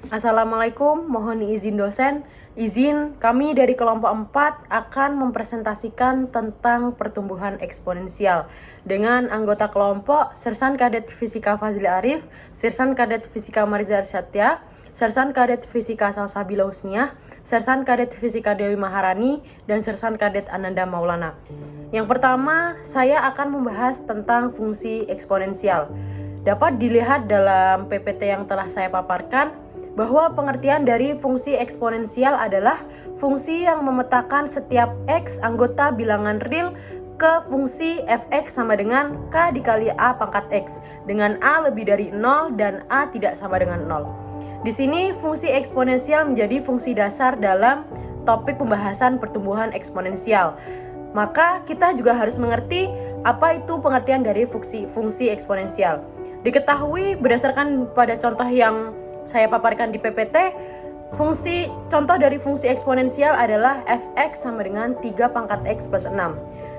Assalamualaikum, mohon izin dosen. Izin kami dari kelompok 4 akan mempresentasikan tentang pertumbuhan eksponensial dengan anggota kelompok Sersan Kadet Fisika Fazli Arif, Sersan Kadet Fisika Mariza Arsyadya, Sersan Kadet Fisika Salsabila Husniah, Sersan Kadet Fisika Dewi Maharani, dan Sersan Kadet Ananda Maulana. Yang pertama, saya akan membahas tentang fungsi eksponensial. Dapat dilihat dalam PPT yang telah saya paparkan, bahwa pengertian dari fungsi eksponensial adalah fungsi yang memetakan setiap X anggota bilangan real ke fungsi fx sama dengan K dikali A pangkat X, dengan A lebih dari 0 dan A tidak sama dengan 0. Di sini fungsi eksponensial menjadi fungsi dasar dalam topik pembahasan pertumbuhan eksponensial. Maka kita juga harus mengerti apa itu pengertian dari fungsi eksponensial. Diketahui berdasarkan pada contoh yang saya paparkan di PPT, contoh dari fungsi eksponensial adalah fx sama dengan 3 pangkat x plus 6.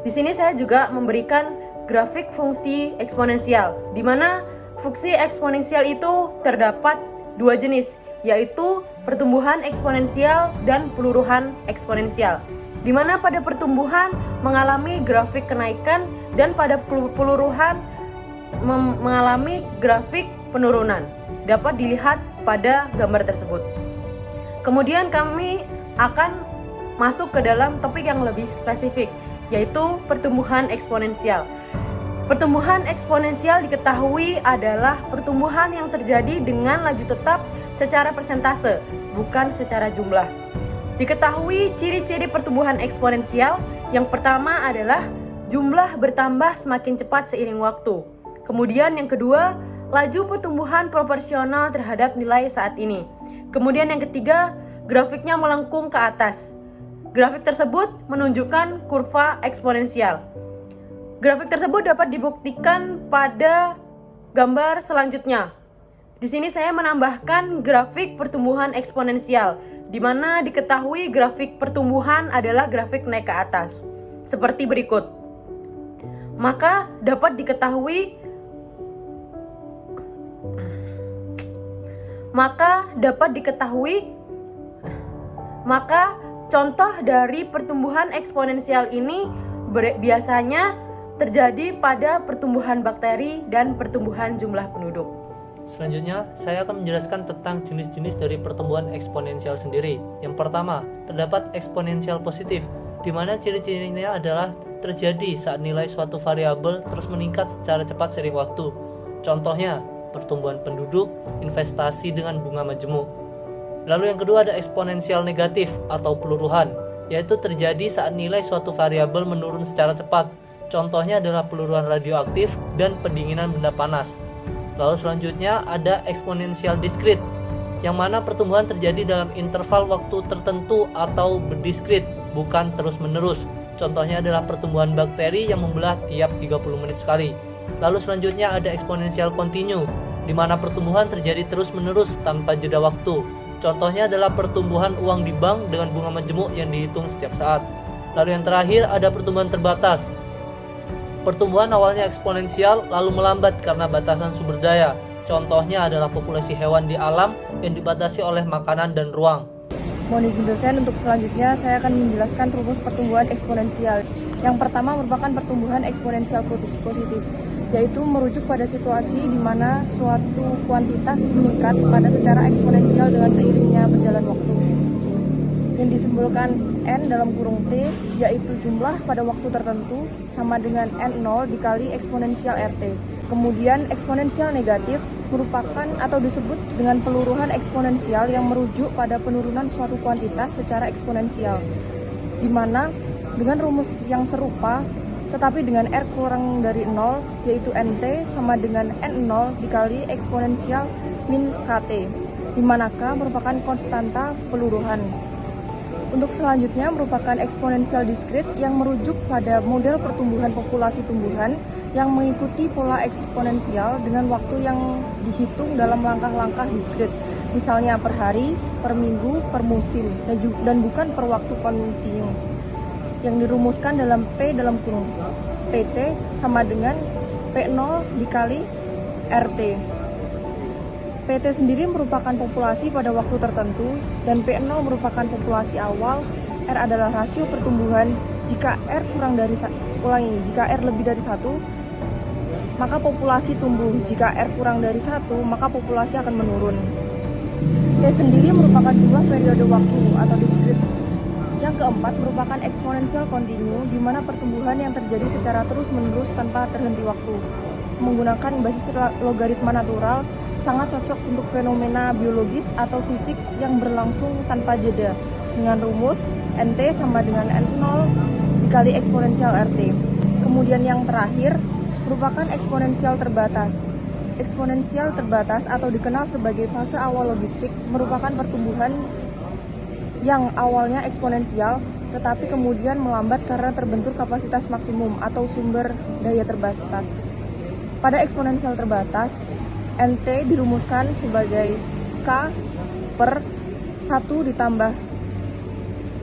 Di sini saya juga memberikan grafik fungsi eksponensial, di mana fungsi eksponensial itu terdapat dua jenis, yaitu pertumbuhan eksponensial dan peluruhan eksponensial. Di mana pada pertumbuhan mengalami grafik kenaikan dan pada peluruhan mengalami grafik penurunan. Dapat dilihat pada gambar tersebut. Kemudian kami akan masuk ke dalam topik yang lebih spesifik, yaitu pertumbuhan eksponensial. Pertumbuhan eksponensial diketahui adalah pertumbuhan yang terjadi dengan laju tetap secara persentase, bukan secara jumlah. Diketahui ciri-ciri pertumbuhan eksponensial, yang pertama adalah jumlah bertambah semakin cepat seiring waktu. Kemudian yang kedua, laju pertumbuhan proporsional terhadap nilai saat ini. Kemudian yang ketiga, grafiknya melengkung ke atas. Grafik tersebut menunjukkan kurva eksponensial. Grafik tersebut dapat dibuktikan pada gambar selanjutnya. Di sini saya menambahkan grafik pertumbuhan eksponensial, di mana diketahui grafik pertumbuhan adalah grafik naik ke atas, seperti berikut. Maka dapat diketahui contoh dari pertumbuhan eksponensial ini biasanya terjadi pada pertumbuhan bakteri dan pertumbuhan jumlah penduduk. Selanjutnya, saya akan menjelaskan tentang jenis-jenis dari pertumbuhan eksponensial sendiri. Yang pertama, terdapat eksponensial positif, di mana ciri-cirinya adalah terjadi saat nilai suatu variabel terus meningkat secara cepat seiring waktu. Contohnya, pertumbuhan penduduk, investasi dengan bunga majemuk. Lalu yang kedua ada eksponensial negatif atau peluruhan, yaitu terjadi saat nilai suatu variabel menurun secara cepat. Contohnya adalah peluruhan radioaktif dan pendinginan benda panas. Lalu selanjutnya ada eksponensial diskrit, yang mana pertumbuhan terjadi dalam interval waktu tertentu atau berdiskrit, bukan terus-menerus. Contohnya adalah pertumbuhan bakteri yang membelah tiap 30 menit sekali. Lalu selanjutnya ada eksponensial kontinu, di mana pertumbuhan terjadi terus-menerus tanpa jeda waktu. Contohnya adalah pertumbuhan uang di bank dengan bunga majemuk yang dihitung setiap saat. Lalu yang terakhir ada pertumbuhan terbatas. Pertumbuhan awalnya eksponensial lalu melambat karena batasan sumber daya. Contohnya adalah populasi hewan di alam yang dibatasi oleh makanan dan ruang. Mohon izin dosen, untuk selanjutnya saya akan menjelaskan rumus pertumbuhan eksponensial. Yang pertama merupakan pertumbuhan eksponensial positif, yaitu merujuk pada situasi di mana suatu kuantitas meningkat pada secara eksponensial dengan seiringnya berjalan waktu. Yang disimbolkan N dalam kurung T, yaitu jumlah pada waktu tertentu, sama dengan N0 dikali eksponensial RT. Kemudian eksponensial negatif merupakan atau disebut dengan peluruhan eksponensial yang merujuk pada penurunan suatu kuantitas secara eksponensial, di mana dengan rumus yang serupa tetapi dengan R kurang dari 0, yaitu NT sama dengan N0 dikali eksponensial min KT, di mana K merupakan konstanta peluruhan. Untuk selanjutnya merupakan eksponensial diskrit yang merujuk pada model pertumbuhan populasi tumbuhan yang mengikuti pola eksponensial dengan waktu yang dihitung dalam langkah-langkah diskrit, misalnya per hari, per minggu, per musim, dan bukan per waktu kontinu, yang dirumuskan dalam P dalam kurung PT sama dengan P0 dikali RT. PT sendiri merupakan populasi pada waktu tertentu dan P0 merupakan populasi awal. R adalah rasio pertumbuhan. Jika R jika R lebih dari 1, maka populasi tumbuh. Jika R kurang dari 1, maka populasi akan menurun. T sendiri merupakan jumlah periode waktu atau discrete. Yang keempat merupakan eksponensial kontinu, di mana pertumbuhan yang terjadi secara terus-menerus tanpa terhenti waktu. Menggunakan basis logaritma natural sangat cocok untuk fenomena biologis atau fisik yang berlangsung tanpa jeda, dengan rumus NT sama dengan N0 dikali eksponensial RT. Kemudian yang terakhir merupakan eksponensial terbatas. Eksponensial terbatas atau dikenal sebagai fase awal logistik merupakan pertumbuhan yang awalnya eksponensial tetapi kemudian melambat karena terbentur kapasitas maksimum atau sumber daya terbatas. Pada eksponensial terbatas, NT dirumuskan sebagai K per 1 ditambah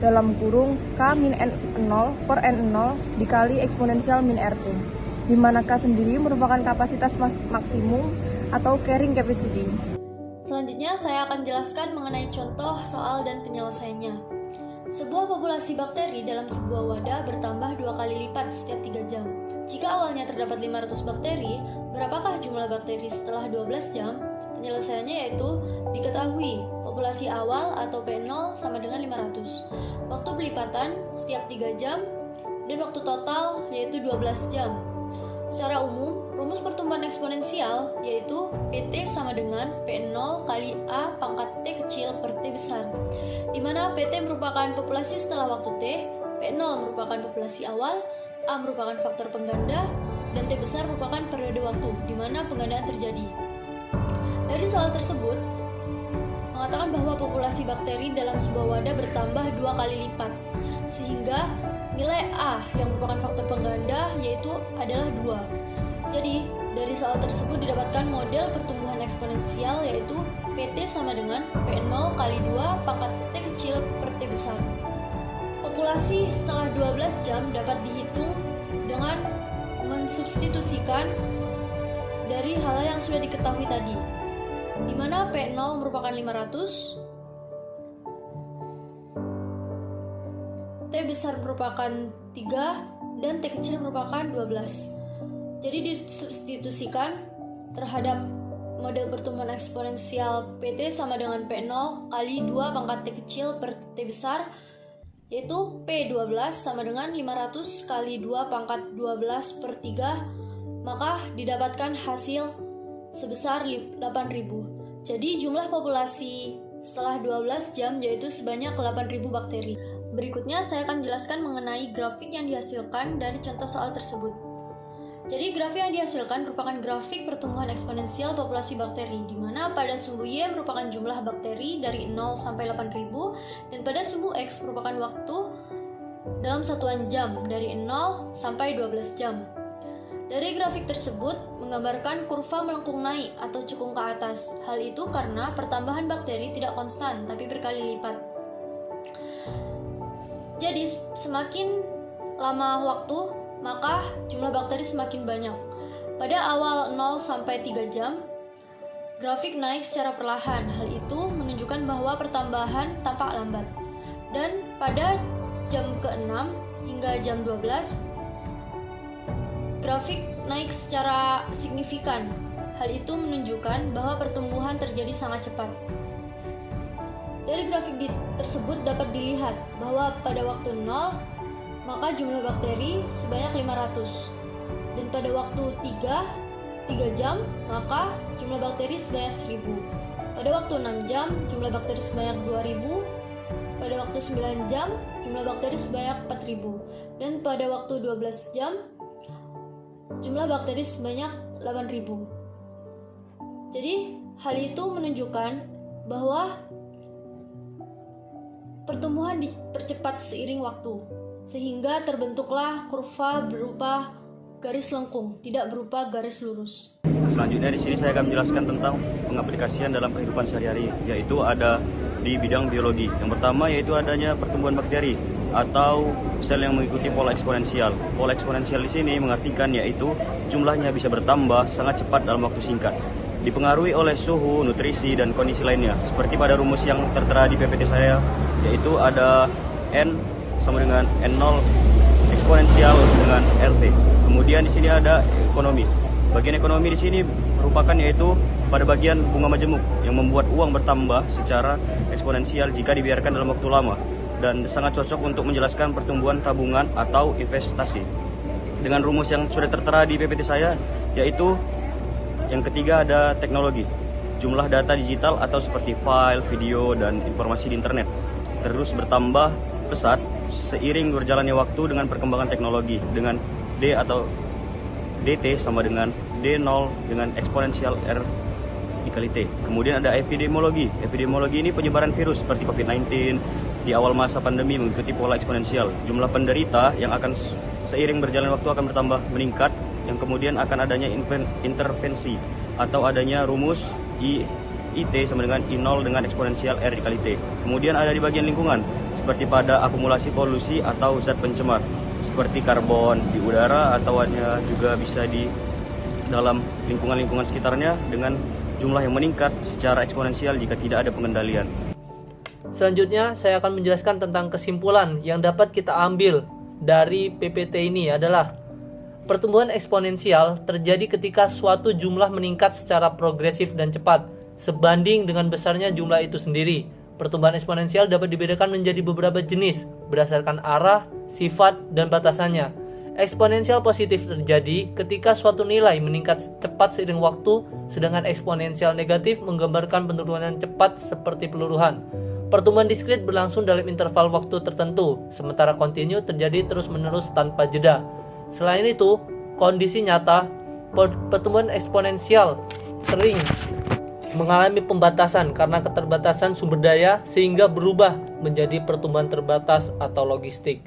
dalam kurung K min N0 per N0 dikali eksponensial min RT, di mana K sendiri merupakan kapasitas maksimum atau carrying capacity. Selanjutnya saya akan jelaskan mengenai contoh soal dan penyelesaiannya. Sebuah populasi bakteri dalam sebuah wadah bertambah 2 kali lipat setiap 3 jam. Jika awalnya terdapat 500 bakteri, berapakah jumlah bakteri setelah 12 jam? Penyelesaiannya yaitu diketahui populasi awal atau P0 sama dengan 500. Waktu pelipatan setiap 3 jam dan waktu total yaitu 12 jam. Secara umum, rumus pertumbuhan eksponensial yaitu PT sama dengan P0 kali A pangkat T kecil per T besar, di mana PT merupakan populasi setelah waktu T, P0 merupakan populasi awal, A merupakan faktor pengganda, dan T besar merupakan periode waktu di mana penggandaan terjadi. Dari soal tersebut, mengatakan bahwa populasi bakteri dalam sebuah wadah bertambah 2 kali lipat, sehingga nilai A yang merupakan faktor pengganda yaitu adalah 2. Jadi, dari soal tersebut didapatkan model pertumbuhan eksponensial yaitu PT sama dengan P0 kali 2 pangkat T kecil per T besar. Populasi setelah 12 jam dapat dihitung dengan mensubstitusikan dari hal yang sudah diketahui tadi, di mana P0 merupakan 500, T besar merupakan 3, dan T kecil merupakan 12. Jadi disubstitusikan terhadap model pertumbuhan eksponensial PT sama dengan P0 kali 2 pangkat T kecil per T besar, yaitu P12 sama dengan 500 kali 2 pangkat 12 per 3, maka didapatkan hasil sebesar 8.000. Jadi jumlah populasi setelah 12 jam yaitu sebanyak 8.000 bakteri. Berikutnya saya akan jelaskan mengenai grafik yang dihasilkan dari contoh soal tersebut. Jadi grafik yang dihasilkan merupakan grafik pertumbuhan eksponensial populasi bakteri, di mana pada sumbu Y merupakan jumlah bakteri dari 0 sampai 8.000, dan pada sumbu X merupakan waktu dalam satuan jam dari 0 sampai 12 jam. Dari grafik tersebut menggambarkan kurva melengkung naik atau cekung ke atas. Hal itu karena pertambahan bakteri tidak konstan, tapi berkali lipat. Jadi semakin lama waktu, maka jumlah bakteri semakin banyak. Pada awal 0 sampai 3 jam, grafik naik secara perlahan. Hal itu menunjukkan bahwa pertambahan tampak lambat. Dan pada jam ke-6 hingga jam 12, grafik naik secara signifikan. Hal itu menunjukkan bahwa pertumbuhan terjadi sangat cepat. Dari grafik tersebut dapat dilihat bahwa pada waktu 0, maka jumlah bakteri sebanyak 500. Dan pada waktu 3 jam, maka jumlah bakteri sebanyak 1000. Pada waktu 6 jam, jumlah bakteri sebanyak 2000. Pada waktu 9 jam, jumlah bakteri sebanyak 4000. Dan pada waktu 12 jam, jumlah bakteri sebanyak 8000. Jadi, hal itu menunjukkan bahwa pertumbuhan dipercepat seiring waktu, sehingga terbentuklah kurva berupa garis lengkung, tidak berupa garis lurus. Selanjutnya di sini saya akan menjelaskan tentang pengaplikasian dalam kehidupan sehari-hari, yaitu ada di bidang biologi. Yang pertama yaitu adanya pertumbuhan bakteri atau sel yang mengikuti pola eksponensial. Pola eksponensial di sini mengartikan yaitu jumlahnya bisa bertambah sangat cepat dalam waktu singkat. dipengaruhi oleh suhu, nutrisi, dan kondisi lainnya. Seperti pada rumus yang tertera di PPT saya, yaitu ada N sama dengan N0 eksponensial dengan RT. Kemudian di sini ada ekonomi. Bagian ekonomi di sini merupakan yaitu pada bagian bunga majemuk yang membuat uang bertambah secara eksponensial jika dibiarkan dalam waktu lama, dan sangat cocok untuk menjelaskan pertumbuhan tabungan atau investasi. Dengan rumus yang sudah tertera di PPT saya, yaitu yang ketiga ada teknologi. Jumlah data digital atau seperti file, video, dan informasi di internet terus bertambah pesat seiring berjalannya waktu dengan perkembangan teknologi, dengan D atau DT sama dengan D0 dengan eksponensial R dikali T. Kemudian ada epidemiologi. Epidemiologi ini penyebaran virus seperti COVID-19 di awal masa pandemi mengikuti pola eksponensial. Jumlah penderita yang akan seiring berjalan waktu akan bertambah meningkat, yang kemudian akan adanya intervensi atau adanya rumus IT sama dengan I0 dengan eksponensial R dikali T. Kemudian ada di bagian lingkungan, seperti pada akumulasi polusi atau zat pencemar, seperti karbon di udara atau hanya juga bisa di dalam lingkungan-lingkungan sekitarnya dengan jumlah yang meningkat secara eksponensial jika tidak ada pengendalian. Selanjutnya, saya akan menjelaskan tentang kesimpulan yang dapat kita ambil dari PPT ini adalah pertumbuhan eksponensial terjadi ketika suatu jumlah meningkat secara progresif dan cepat sebanding dengan besarnya jumlah itu sendiri. Pertumbuhan eksponensial dapat dibedakan menjadi beberapa jenis berdasarkan arah, sifat, dan batasannya. Eksponensial positif terjadi ketika suatu nilai meningkat cepat seiring waktu, sedangkan eksponensial negatif menggambarkan penurunan cepat seperti peluruhan. Pertumbuhan diskrit berlangsung dalam interval waktu tertentu, sementara kontinu terjadi terus-menerus tanpa jeda. Selain itu, kondisi nyata, pertumbuhan eksponensial sering mengalami pembatasan karena keterbatasan sumber daya sehingga berubah menjadi pertumbuhan terbatas atau logistik.